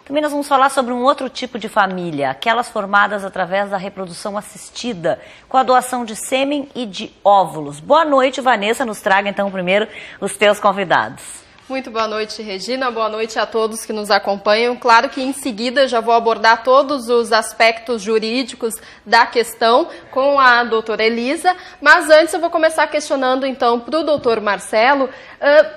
Também nós vamos falar sobre um outro tipo de família, aquelas formadas através da reprodução assistida, com a doação de sêmen e de óvulos. Boa noite, Vanessa. Nos traga então primeiro os teus convidados. Muito boa noite, Regina. Boa noite a todos que nos acompanham. Claro que em seguida já vou abordar todos os aspectos jurídicos da questão com a doutora Elisa, mas antes eu vou começar questionando então para o doutor Marcelo,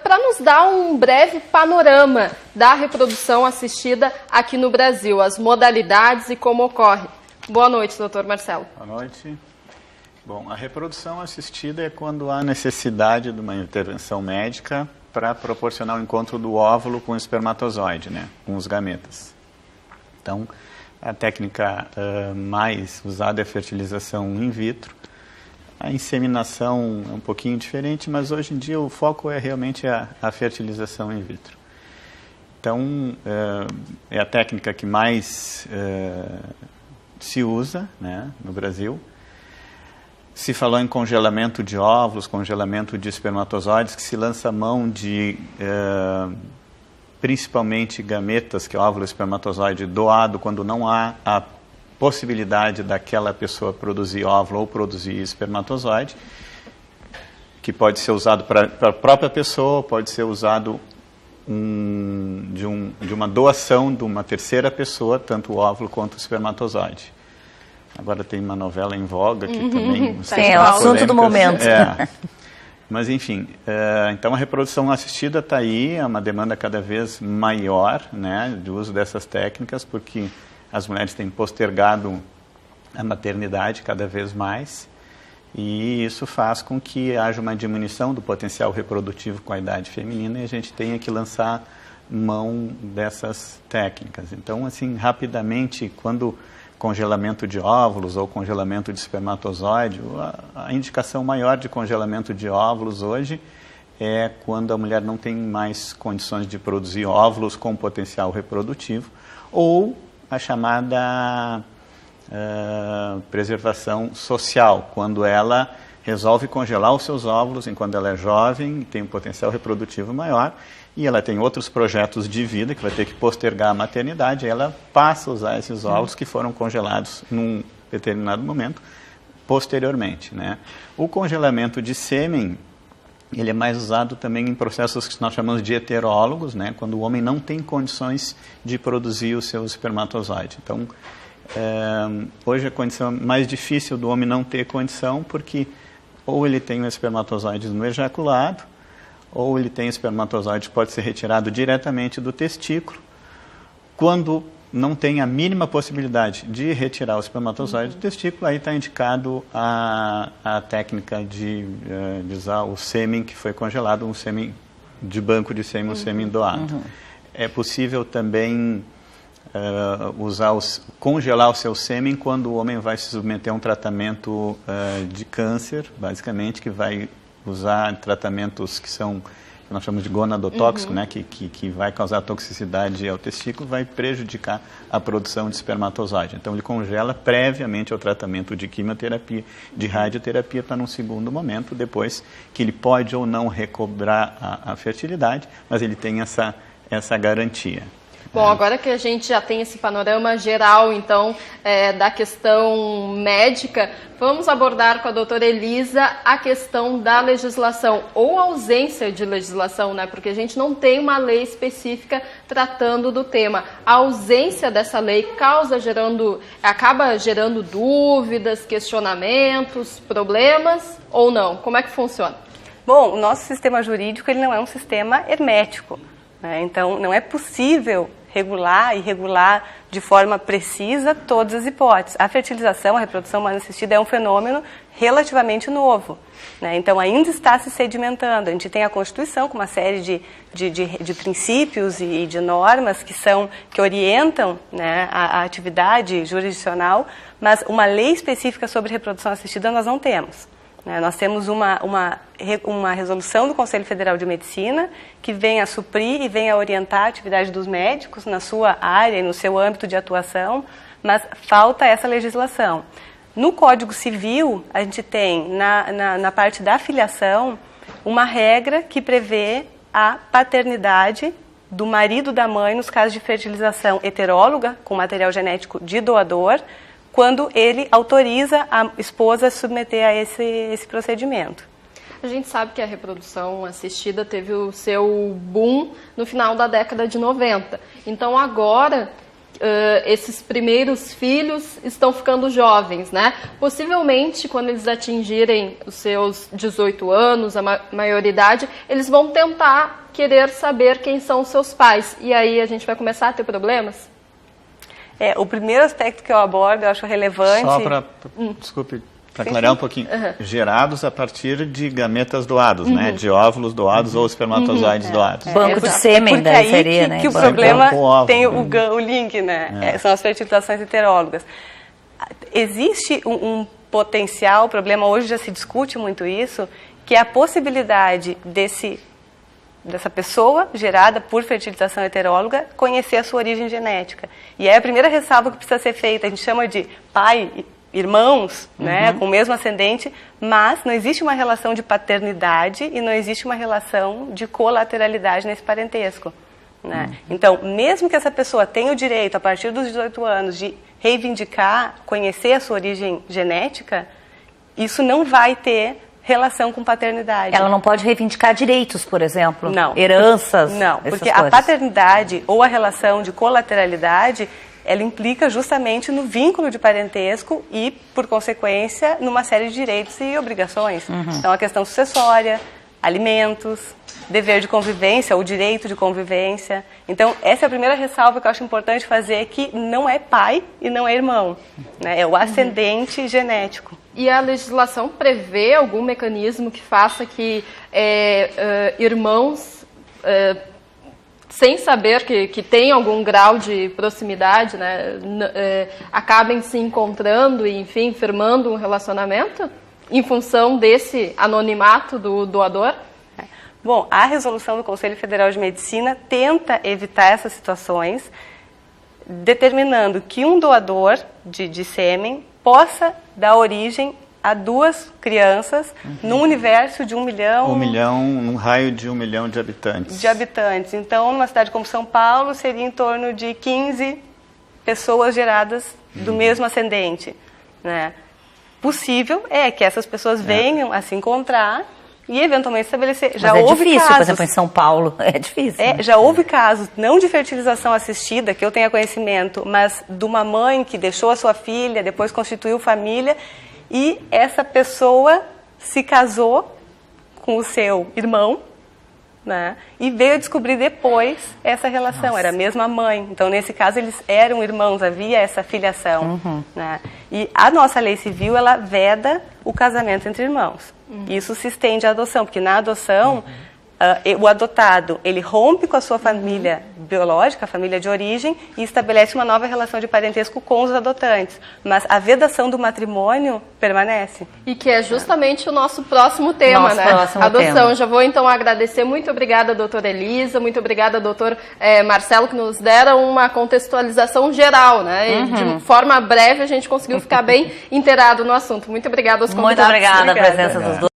para nos dar um breve panorama da reprodução assistida aqui no Brasil, as modalidades e como ocorre. Boa noite, doutor Marcelo. Boa noite. Bom, a reprodução assistida é quando há necessidade de uma intervenção médica para proporcionar o encontro do óvulo com o espermatozoide, né, com os gametas. Então, a técnica mais usada é a fertilização in vitro. A inseminação é um pouquinho diferente, mas hoje em dia o foco é realmente a fertilização in vitro. Então, é a técnica que mais se usa, né, no Brasil. Se falou em congelamento de óvulos, congelamento de espermatozoides, que se lança mão de principalmente gametas, que é óvulo e espermatozoide doado, quando não há a possibilidade daquela pessoa produzir óvulo ou produzir espermatozoide, que pode ser usado para a própria pessoa, pode ser usado de uma doação de uma terceira pessoa, tanto o óvulo quanto o espermatozoide. Agora tem uma novela em voga que também... É o assunto do momento. Mas, enfim, então a reprodução assistida está aí, é uma demanda cada vez maior, né, do uso dessas técnicas, porque as mulheres têm postergado a maternidade cada vez mais, e isso faz com que haja uma diminuição do potencial reprodutivo com a idade feminina e a gente tenha que lançar mão dessas técnicas. Então, assim, rapidamente, quando congelamento de óvulos ou congelamento de espermatozoide, a indicação maior de congelamento de óvulos hoje é quando a mulher não tem mais condições de produzir óvulos com potencial reprodutivo, ou a chamada preservação social, quando ela resolve congelar os seus óvulos enquanto ela é jovem e tem um potencial reprodutivo maior, e ela tem outros projetos de vida que vai ter que postergar a maternidade, e ela passa a usar esses óvulos que foram congelados num determinado momento, posteriormente, né? O congelamento de sêmen, ele é mais usado também em processos que nós chamamos de heterólogos, né? Quando o homem não tem condições de produzir o seu espermatozoide. Então, hoje a condição mais difícil do homem não ter condição, porque ou ele tem o espermatozoide no ejaculado, ou ele tem espermatozoide que pode ser retirado diretamente do testículo. Quando não tem a mínima possibilidade de retirar o espermatozoide do testículo, aí está indicado a técnica de usar o sêmen que foi congelado, um sêmen de banco de sêmen, um sêmen doado. É possível também congelar o seu sêmen quando o homem vai se submeter a um tratamento de câncer, basicamente, que vai usar tratamentos que nós chamamos de gonadotóxico, né, que vai causar toxicidade ao testículo, vai prejudicar a produção de espermatozoide. Então, ele congela previamente ao tratamento de quimioterapia, de radioterapia, para num segundo momento, depois que ele pode ou não recobrar a fertilidade, mas ele tem essa garantia. Bom, agora que a gente já tem esse panorama geral, então, da questão médica, vamos abordar com a doutora Elisa a questão da legislação, ou ausência de legislação, né? Porque a gente não tem uma lei específica tratando do tema. A ausência dessa lei acaba gerando dúvidas, questionamentos, problemas, ou não? Como é que funciona? Bom, o nosso sistema jurídico ele não é um sistema hermético, né? Então, não é possível regular e regular de forma precisa todas as hipóteses. A fertilização, a reprodução humana assistida é um fenômeno relativamente novo, né? Então ainda está se sedimentando. A gente tem a Constituição com uma série de princípios e de normas que orientam, né, a atividade jurisdicional, mas uma lei específica sobre reprodução assistida nós não temos. Nós temos uma resolução do Conselho Federal de Medicina que vem a suprir e vem a orientar a atividade dos médicos na sua área e no seu âmbito de atuação, mas falta essa legislação. No Código Civil, a gente tem, na parte da filiação, uma regra que prevê a paternidade do marido da mãe nos casos de fertilização heteróloga, com material genético de doador, quando ele autoriza a esposa a submeter a esse procedimento. A gente sabe que a reprodução assistida teve o seu boom no final da década de 90. Então agora esses primeiros filhos estão ficando jovens, né? Possivelmente, quando eles atingirem os seus 18 anos, a maioridade, eles vão tentar querer saber quem são os seus pais. E aí a gente vai começar a ter problemas? O primeiro aspecto que eu abordo, eu acho relevante... Só para, desculpe, para clarear um pouquinho, gerados a partir de gametas doados, né? De óvulos doados ou espermatozoides doados. Banco de sêmen daí seria, né? Que o problema tem o link, né? São as fertilizações heterólogas. Existe um potencial problema, hoje já se discute muito isso, que é a possibilidade dessa pessoa gerada por fertilização heteróloga conhecer a sua origem genética. E é a primeira ressalva que precisa ser feita, a gente chama de irmãos, né, com o mesmo ascendente, mas não existe uma relação de paternidade e não existe uma relação de colateralidade nesse parentesco. Né? Então, mesmo que essa pessoa tenha o direito, a partir dos 18 anos, de reivindicar, conhecer a sua origem genética, isso não vai ter relação com paternidade. Ela não pode reivindicar direitos, por exemplo? Não. Heranças? Não, porque a paternidade ou a relação de colateralidade, ela implica justamente no vínculo de parentesco e, por consequência, numa série de direitos e obrigações. Então, a questão sucessória, alimentos, dever de convivência ou direito de convivência. Então, essa é a primeira ressalva que eu acho importante fazer, que não é pai e não é irmão, né? É o ascendente genético. E a legislação prevê algum mecanismo que faça que irmãos... sem saber que tem algum grau de proximidade, né, acabem se encontrando e, enfim, firmando um relacionamento em função desse anonimato do doador? Bom, a resolução do Conselho Federal de Medicina tenta evitar essas situações, determinando que um doador de sêmen possa dar origem a 2 crianças num universo de 1 milhão... 1 milhão, num raio de 1 milhão de habitantes. Então, numa cidade como São Paulo, seria em torno de 15 pessoas geradas do mesmo ascendente. Né? Possível é que essas pessoas venham a se encontrar e eventualmente estabelecer... Mas é difícil, por exemplo, em São Paulo, é difícil. Já houve casos, não de fertilização assistida, que eu tenha conhecimento, mas de uma mãe que deixou a sua filha, depois constituiu família... E essa pessoa se casou com o seu irmão, né? E veio a descobrir depois essa relação. Era a mesma mãe. Então, nesse caso, eles eram irmãos, havia essa filiação. Né? E a nossa lei civil, ela veda o casamento entre irmãos. Isso se estende à adoção, porque na adoção... o adotado, ele rompe com a sua família biológica, a família de origem, e estabelece uma nova relação de parentesco com os adotantes. Mas a vedação do matrimônio permanece. E que é justamente o nosso próximo tema, né? Adoção. Já vou, então, agradecer. Muito obrigada, doutora Elisa. Muito obrigada, doutor Marcelo, que nos deram uma contextualização geral, né? E de forma breve, a gente conseguiu ficar bem inteirado no assunto. Muito obrigada aos convidados. Muito obrigada a presença dos dois.